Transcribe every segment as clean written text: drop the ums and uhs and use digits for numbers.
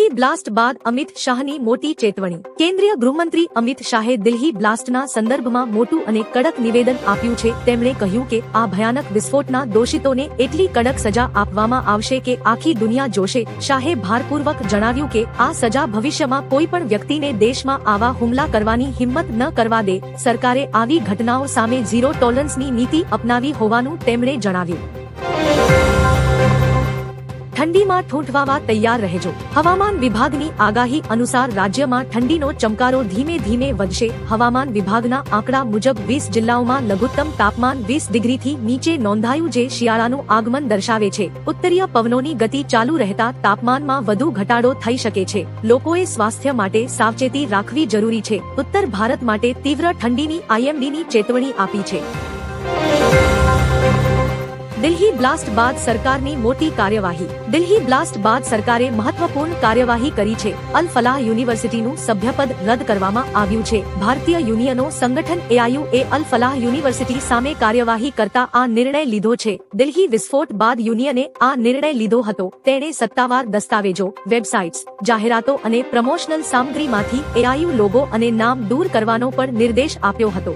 Delhi blast બાદ અમિત શાહની મોટી ચેતવણી। કેન્દ્રીય ગૃહમંત્રી અમિત શાહે દિલ્હી બ્લાસ્ટના સંદર્ભમાં મોટું અને કડક નિવેદન આપ્યું છે। તેમણે કહ્યું કે આ ભયાનક વિસ્ફોટના દોષિતોને એટલી કડક સજા આપવામાં આવશે કે આખી દુનિયા જોશે। શાહે ભારપૂર્વક જણાવ્યું કે આ સજા ભવિષ્યમાં કોઈ પણ વ્યક્તિને દેશમાં આવા હુમલા કરવાની હિંમત ન કરવા દે। સરકારે આવી ઘટનાઓ સામે ઝીરો ટોલરન્સની નીતિ અપનાવી હોવાનું તેમણે જણાવ્યું। ઠંડીમાં ઠૂંઠવાવા તૈયાર રહેજો। હવામાન વિભાગની આગાહી અનુસાર રાજ્યમાં ઠંડીનો ચમકારો ધીમે ધીમે વધશે। હવામાન વિભાગના આંકડા મુજબ 20 જિલ્લાઓમાં લઘુત્તમ તાપમાન 20 ડિગ્રીથી નીચે નોંધાયું, જે શિયાળાનું આગમન દર્શાવે છે। ઉત્તરીય પવનોની ગતિ ચાલુ રહેતા તાપમાનમાં વધુ ઘટાડો થઈ શકે છે। લોકોએ સ્વાસ્થ્ય માટે સાવચેતી રાખવી જરૂરી છે। ઉત્તર ભારત માટે તીવ્ર ઠંડીની IMDની ચેતવણી આપી છે। દિલ્હી બ્લાસ્ટ બાદ સરકારની મોટી કાર્યવાહી। દિલ્હી બ્લાસ્ટ બાદ સરકારે મહત્વપૂર્ણ કાર્યવાહી કરી છે। અલ ફલાહ યુનિવર્સિટીનું સભ્યપદ રદ કરવામાં આવ્યું છે। ભારતીય યુનિયનો સંગઠન AIU એ અલ ફલાહ યુનિવર્સિટી સામે કાર્યવાહી કરતા આ નિર્ણય લીધો છે। દિલ્હી વિસ્ફોટ બાદ યુનિયને આ નિર્ણય લીધો હતો। તેણે સત્તાવાર દસ્તાવેજો, વેબસાઇટ્સ, જાહેરાતો અને પ્રમોશનલ સામગ્રીમાંથી AIU લોગો અને નામ દૂર કરવાનો પણ નિર્દેશ આપ્યો હતો।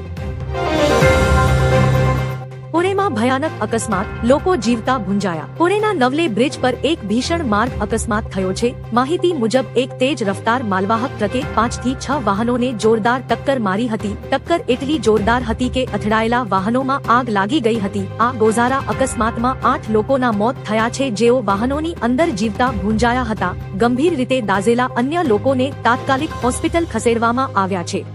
પુણેમાં ભયાનક અકસ્માત, લોકો જીવતા ભૂંજાયા। પુણેના નવલે બ્રિજ પર એક ભીષણ માર્ગ અકસ્માત થયો છે। માહિતી મુજબ એક તેજ રફતાર માલવાહક ટ્રકે 5 થી 6 વાહનોને જોરદાર ટક્કર મારી હતી। ટક્કર એટલી જોરદાર હતી કે અથડાયેલા વાહનોમાં આગ લાગી ગઈ હતી। આ ગોઝારા અકસ્માતમાં 8 લોકોના મોત થયા છે, જેઓ વાહનોની અંદર જીવતા ભૂંજાયા હતા। ગંભીર રીતે દાઝેલા અન્ય લોકોને તાત્કાલિક હોસ્પિટલ ખસેડવામાં આવ્યા છે।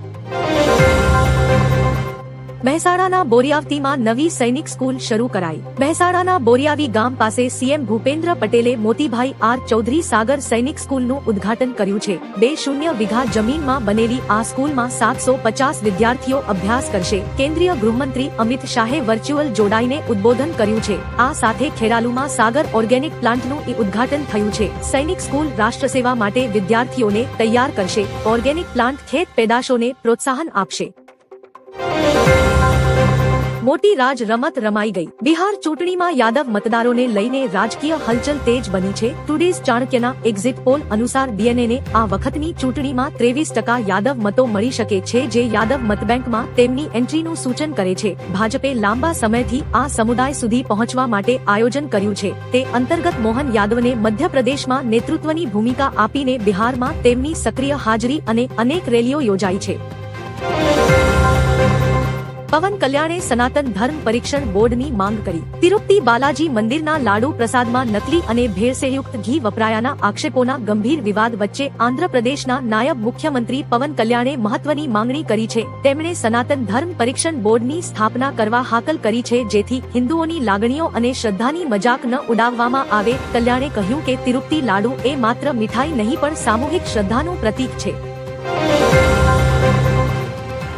મહેસાણાના બોરિયાવતીમાં નવી સૈનિક સ્કૂલ શરૂ કરાઈ। મહેસાણાના બોરિયાવી ગામ પાસે CM ભૂપેન્દ્ર પટેલે મોતીભાઈ R ચૌધરી સાગર સૈનિક સ્કૂલનું ઉદ્ઘાટન કર્યું છે। 2 વીઘા જમીનમાં બનેલી આ સ્કૂલમાં 750 વિદ્યાર્થીઓ અભ્યાસ કરશે। કેન્દ્રીય ગૃહમંત્રી અમિત શાહે વર્ચ્યુઅલ જોડાઈને ઉદ્બોધન કર્યું છે। આ સાથે ખેરાલુમાં સાગર ઓર્ગેનિક પ્લાન્ટનું ઉદ્ઘાટન થયું છે। સૈનિક સ્કૂલ રાષ્ટ્રસેવા માટે વિદ્યાર્થીઓને તૈયાર કરશે। ઓર્ગેનિક પ્લાન્ટ ખેત પેદાશોને પ્રોત્સાહન આપશે। મોટી રાજ રમત રમાઈ ગઈ। બિહાર ચૂંટણીમાં યાદવ મતદારોને લઈને રાજકીય હલચલ તેજ બની છે। ટુડેઝ ચાણક્યના એક્ઝિટ પોલ અનુસાર DNAને આ વખતની ચૂંટણીમાં 23% યાદવ મતો મળી શકે છે, જે યાદવ મતબેંકમાં તેમની એન્ટ્રીનું સૂચન કરે છે। ભાજપે લાંબા સમયથી આ સમુદાય સુધી પહોંચવા માટે આયોજન કર્યું છે। તે અંતર્ગત મોહન યાદવને મધ્યપ્રદેશમાં નેતૃત્વની ભૂમિકા આપીને બિહારમાં તેમની સક્રિય હાજરી અને અનેક રેલીઓ યોજાઈ છે। પવન કલ્યાણે સનાતન ધર્મ પરીક્ષણ બોર્ડની માંગ કરી। તિરુપતિ બાલાજી મંદિરના લાડુ પ્રસાદમાં નકલી અને ભેળસેળયુક્ત ઘી વપરાયાના આક્ષેપોના ગંભીર વિવાદ વચ્ચે આંધ્રપ્રદેશના નાયબ મુખ્યમંત્રી પવન કલ્યાણે મહત્વની માંગણી કરી છે। તેમણે સનાતન ધર્મ પરીક્ષણ બોર્ડની સ્થાપના કરવા હાકલ કરી છે, જેથી હિન્દુઓની લાગણીઓ અને શ્રદ્ધાની મજાક ન ઉડાવવામાં આવે। કલ્યાણે કહ્યું કે તિરુપતિ લાડુ એ માત્ર મીઠાઈ નહીં પણ સામૂહિક શ્રદ્ધાનું પ્રતીક છે।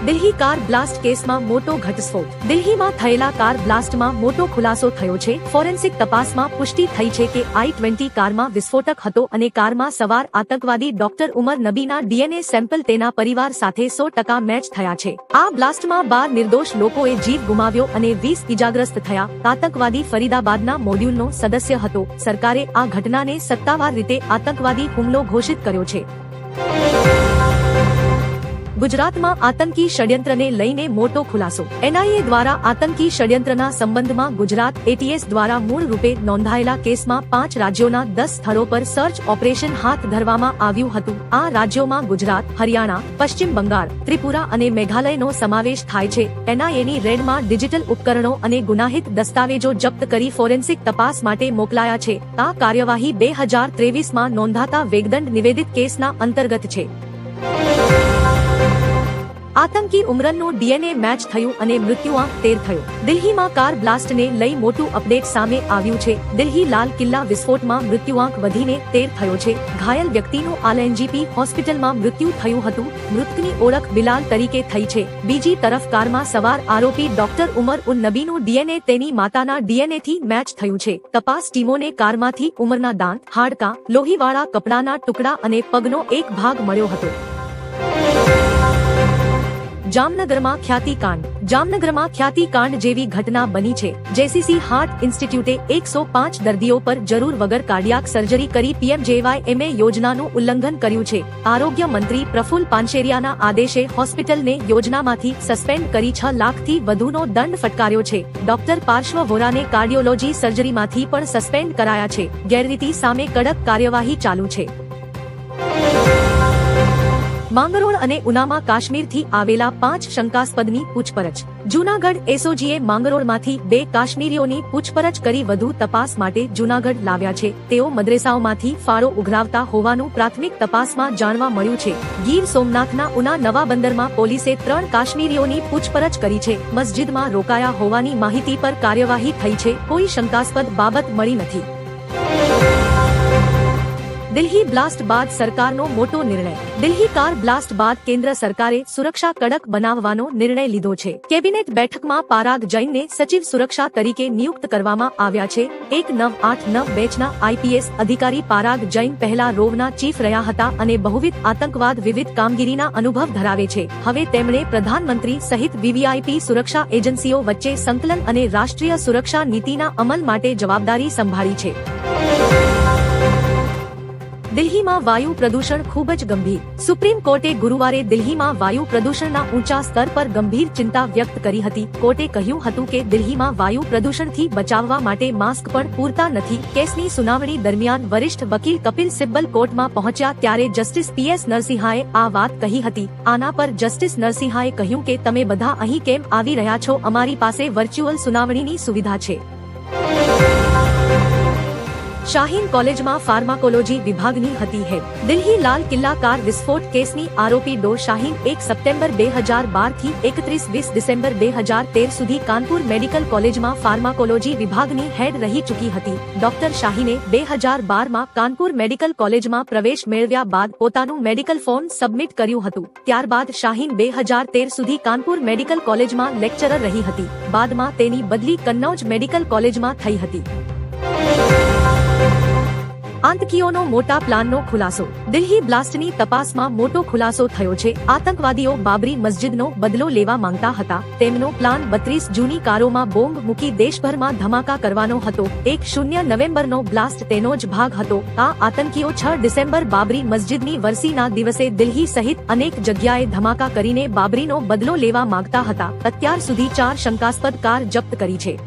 દિલ્હી કાર બ્લાસ્ટ કેસમાં મોટો ઘટસ્ફોટ। દિલ્હીમાં થયેલા કાર બ્લાસ્ટમાં મોટો ખુલાસો થયો છે। ફોરેન્સિક તપાસમાં પુષ્ટિ થઈ છે કે I-20 કારમાં વિસ્ફોટક હતો અને કારમાં સવાર આતંકવાદી ડોક્ટર ઉમર નબીના DNA સેમ્પલ તેના પરિવાર સાથે 100% મેચ થયા છે। આ બ્લાસ્ટમાં 12 નિર્દોષ લોકોએ જીવ ગુમાવ્યો અને 20 ઇજાગ્રસ્ત થયા। આતંકવાદી ફરીદાબાદના મોડ્યુલનો સદસ્ય હતો। સરકારે આ ઘટનાને સત્તાવાર રીતે આતંકવાદી હુમલો ઘોષિત કર્યો છે। ગુજરાતમાં આતંકી ષડયંત્રને લઈને મોટો ખુલાસો। NIA દ્વારા આતંકી ષડયંત્રના સંબંધમાં ગુજરાત ATS દ્વારા મૂળ રૂપે નોંધાયેલા કેસમાં 5 રાજ્યોના 10 સ્થળો પર સર્ચ ઓપરેશન હાથ ધરવામાં આવ્યું હતું। આ રાજ્યોમાં ગુજરાત, હરિયાણા, પશ્ચિમ બંગાળ, ત્રિપુરા અને મેઘાલયનો સમાવેશ થાય છે। NIAની રેડમાં ડિજિટલ ઉપકરણો અને ગુનાહિત દસ્તાવેજો જપ્ત કરી ફોરેન્સિક તપાસ માટે મોકલાયા છે। આ કાર્યવાહી 2023માં નોંધાતા વેગદંડ નિવેદિત કેસના અંતર્ગત છે। આતંકી ઉમરનનું DNA મેચ થયું અને મૃત્યુઆંક 13 થયો। દિલ્હીમાં કાર બ્લાસ્ટને લઈ મોટું અપડેટ સામે આવ્યું છે। દિલ્હી લાલ કિલ્લા વિસ્ફોટમાં મૃત્યુઆંક વધીને 13 થયો છે। ઘાયલ વ્યક્તિનું LNGP હોસ્પિટલમાં મૃત્યુ થયું હતું। મૃતકની ઓળખ બિલાલ તરીકે થઈ છે। બીજી તરફ કારમાં સવાર આરોપી ડોક્ટર ઉમર ઉન નબીનું DNA તેની માતાના DNAથી મેચ થયું છે। તપાસ ટીમોને કારમાંથી ઉમરના દાંત, હાડકાં, લોહીવાળા કપડાના ટુકડા અને પગનો એક ભાગ મળ્યો હતો। જામનગરમાં ખ્યાતિકાંડ. જામનગરમાં ખ્યાતિકાંડ જેવી ઘટના બની છે. જેસીસી હાર્ટ ઇન્સ્ટિટ્યૂટે 105 દર્દીઓ પર જરૂર વગર કાર્ડિયાક સર્જરી કરી PMJYMA યોજનાનું ઉલ્લંઘન કર્યું છે. આરોગ્ય મંત્રી પ્રફુલ પાનશેરિયાના આદેશે હોસ્પિટલને યોજનામાંથી સસ્પેન્ડ કરી 6 લાખથી વધુનો દંડ ફટકાર્યો છે. ડોક્ટર પાર્શ્વ વોરાને કાર્ડિયોલોજી સર્જરીમાંથી પણ સસ્પેન્ડ કરાયા છે. ગેરરીતિ સામે કડક કાર્યવાહી ચાલુ છે. માંગરોળ અને ઉનામાં કાશ્મીરથી આવેલા 5 શંકાસ્પદની પૂછપરછ. જૂનાગઢ એસઓજીએ માંગરોળમાંથી 2 કાશ્મીરીઓની પૂછપરછ કરી વધુ તપાસ માટે જૂનાગઢ લાવ્યા છે. તેઓ મદ્રેસાઓમાંથી ફાળો ઉઘરાવતા હોવાનું પ્રાથમિક તપાસમાં જાણવા મળ્યું છે. ગીર સોમનાથના ઉના નવા બંદરમાં પોલીસે 3 કાશ્મીરીઓની પૂછપરછ કરી છે. મસ્જિદમાં રોકાયા હોવાની માહિતી પર કાર્યવાહી થઈ છે. કોઈ શંકાસ્પદ બાબત મળી નથી. દિલ્હી બ્લાસ્ટ બાદ સરકારનો મોટો નિર્ણય. દિલ્હી કાર બ્લાસ્ટ બાદ કેન્દ્ર સરકારે સુરક્ષા કડક બનાવવાનો નિર્ણય લીધો છે. કેબિનેટ બેઠકમાં પારાગ જૈનને સચિવ સુરક્ષા તરીકે નિયુક્ત કરવામાં આવ્યા છે. 1989 બેચના IPS અધિકારી પારાગ જૈન પહેલા રોવના ચીફ રહ્યા હતા અને બહુવિધ આતંકવાદ વિવિધ કામગીરીના અનુભવ ધરાવે છે. હવે તેમણે પ્રધાનમંત્રી સહિત VVIP સુરક્ષા એજન્સીઓ વચ્ચે સંકલન અને રાષ્ટ્રીય સુરક્ષા નીતિના અમલ માટે જવાબદારી સંભાળી છે. દિલ્હીમાં વાયુ પ્રદૂષણ ખૂબ જ ગંભીર. સુપ્રીમ કોર્ટે ગુરુવારે દિલ્હીમાં વાયુ પ્રદૂષણના ઊંચા સ્તર પર ગંભીર ચિંતા વ્યક્ત કરી હતી. કોર્ટે કહ્યું હતું કે દિલ્હીમાં વાયુ પ્રદૂષણથી બચાવવા માટે માસ્ક પણ પૂરતા નથી. કેસની સુનાવણી દરમિયાન વરિષ્ઠ વકીલ કપિલ સિબ્બલ કોર્ટમાં પહોંચ્યા ત્યારે જસ્ટિસ PS નરસિંહાએ આ વાત કહી હતી. આના પર જસ્ટિસ નરસિંહાએ કહ્યું કે તમે બધા અહીં કેમ આવી રહ્યા છો? અમારી પાસે વર્ચ્યુઅલ સુનાવણીની સુવિધા છે. શાહીન કોલેજમાં ફાર્માકોલોજી વિભાગની હતી હેડ. દિલ્હી લાલ કિલ્લા કાર વિસ્ફોટ કેસની આરોપી ડો શાહીન 1 સપ્ટેમ્બર 2012 થી 31 ડિસેમ્બર 2013 સુધી કાનપુર મેડિકલ કોલેજમાં ફાર્માકોલોજી વિભાગની હેડ રહી ચૂકી હતી. ડોક્ટર શાહીને 2012માં કાનપુર મેડિકલ કોલેજમાં પ્રવેશ મેળવ્યા બાદ પોતાનું મેડિકલ ફોર્મ સબમિટ કર્યું હતું. ત્યારબાદ શાહીન 2013 સુધી કાનપુર મેડિકલ કોલેજમાં લેક્ચરર રહી હતી. બાદમાં તેની બદલી કન્નૌજ મેડિકલ કોલેજમાં થઈ હતી. આતંકીઓનો મોટા પ્લાનનો ખુલાસો. દિલ્હી બ્લાસ્ટની તપાસમાં મોટો ખુલાસો થયો છે. આતંકવાદીઓ બાબરી મસ્જિદનો બદલો લેવા માંગતા હતા. તેમનો પ્લાન 32 જૂની કારોમાં બોમ્બ મૂકી દેશભરમાં ધમાકા કરવાનો હતો. 10 નવેમ્બરનો બ્લાસ્ટ તેનો જ ભાગ હતો. આ આતંકીઓ 6 ડિસેમ્બર બાબરી મસ્જિદની વરસીના દિવસે દિલ્હી સહિત અનેક જગ્યાએ ધમાકા કરીને બાબરીનો બદલો લેવા માંગતા હતા. અત્યાર સુધી 4 શંકાસ્પદ કાર જપ્ત કરી છે.